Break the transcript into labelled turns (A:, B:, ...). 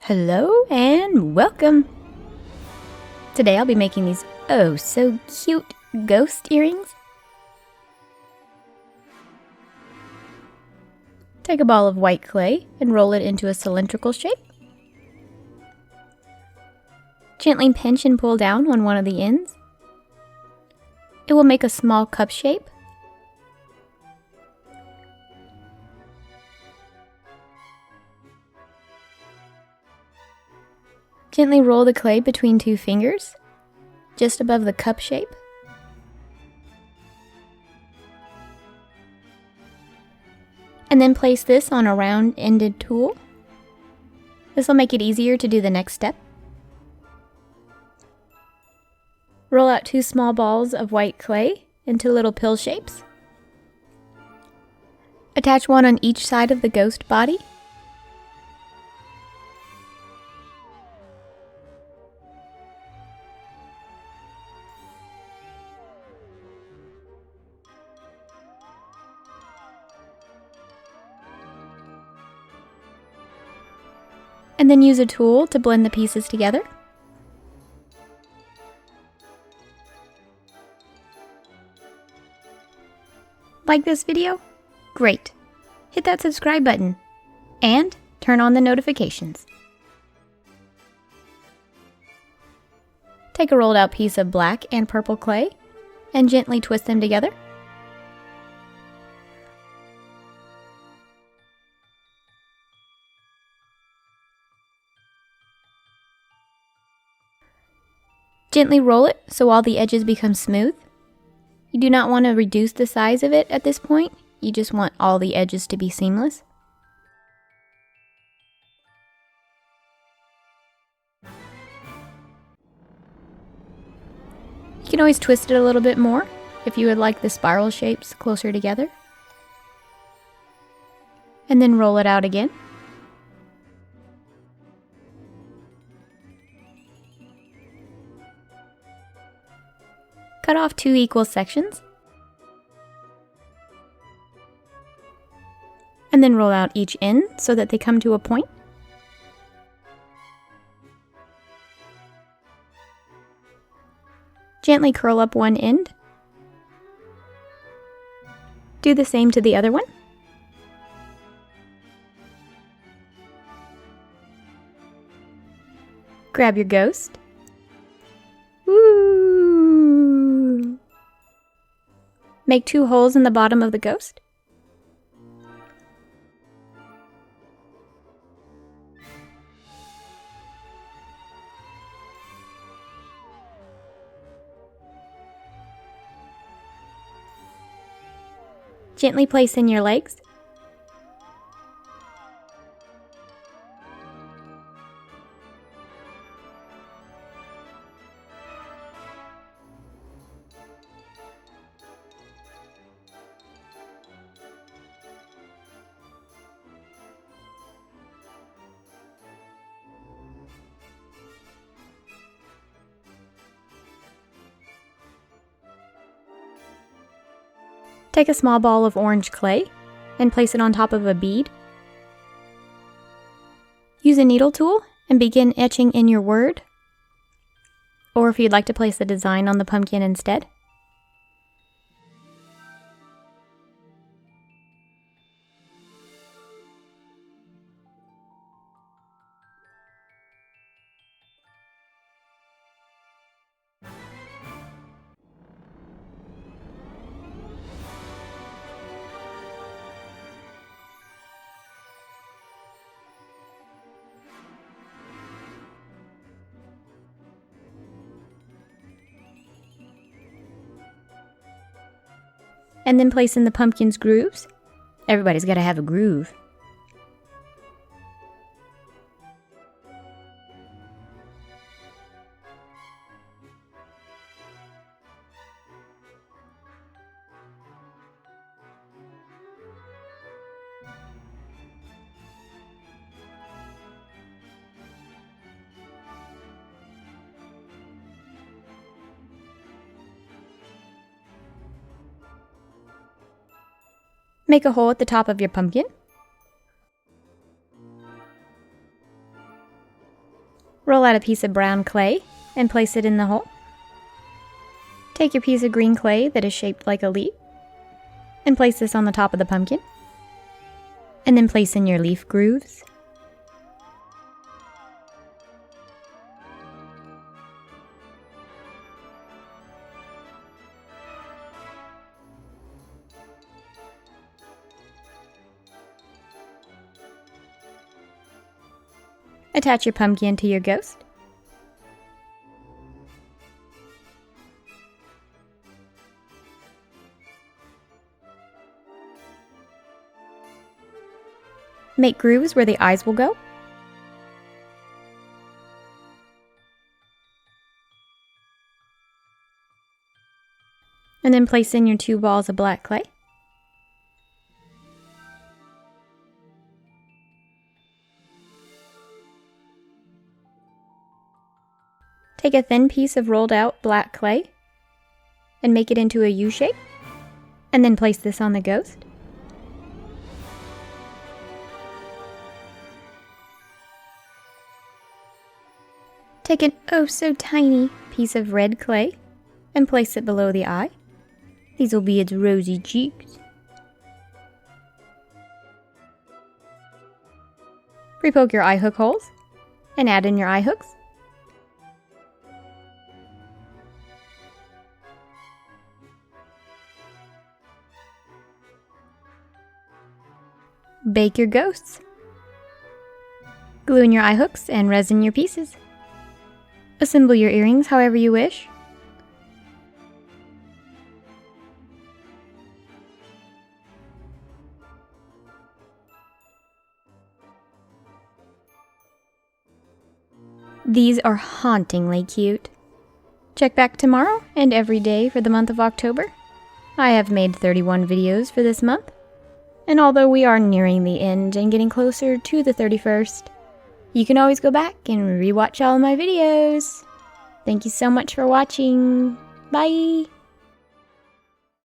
A: Hello and welcome! Today I'll be making these oh so cute ghost earrings. Take a ball of white clay and roll it into a cylindrical shape. Gently pinch and pull down on one of the ends. It will make a small cup shape. Gently roll the clay between two fingers, just above the cup shape. And then place this on a round-ended tool. This will make it easier to do the next step. Roll out two small balls of white clay into little pill shapes. Attach one on each side of the ghost body. And then use a tool to blend the pieces together. Like this video? Great! Hit that subscribe button and turn on the notifications. Take a rolled out piece of black and purple clay and gently twist them together. Gently roll it so all the edges become smooth. You do not want to reduce the size of it at this point. You just want all the edges to be seamless. You can always twist it a little bit more if you would like the spiral shapes closer together. And then roll it out again. Cut off two equal sections. And then roll out each end so that they come to a point. Gently curl up one end. Do the same to the other one. Grab your ghost. Woo! Make two holes in the bottom of the ghost. Gently place in your legs. Take a small ball of orange clay and place it on top of a bead. Use a needle tool and begin etching in your word, or if you'd like to place the design on the pumpkin instead. And then place in the pumpkin's grooves. Everybody's got to have a groove. Make a hole at the top of your pumpkin. Roll out a piece of brown clay and place it in the hole. Take your piece of green clay that is shaped like a leaf and place this on the top of the pumpkin. And then place in your leaf grooves. Attach your pumpkin to your ghost. Make grooves where the eyes will go. And then place in your 2 balls of black clay. Take a thin piece of rolled out black clay and make it into a U shape, and then place this on the ghost. Take an oh so tiny piece of red clay and place it below the eye. These will be its rosy cheeks. Pre-poke your eye hook holes and add in your eye hooks. Bake your ghosts. Glue in your eye hooks and resin your pieces. Assemble your earrings however you wish. These are hauntingly cute. Check back tomorrow and every day for the month of October. I have made 31 videos for this month, and although we are nearing the end and getting closer to the 31st, you can always go back and rewatch all of my videos. Thank you so much for watching. Bye!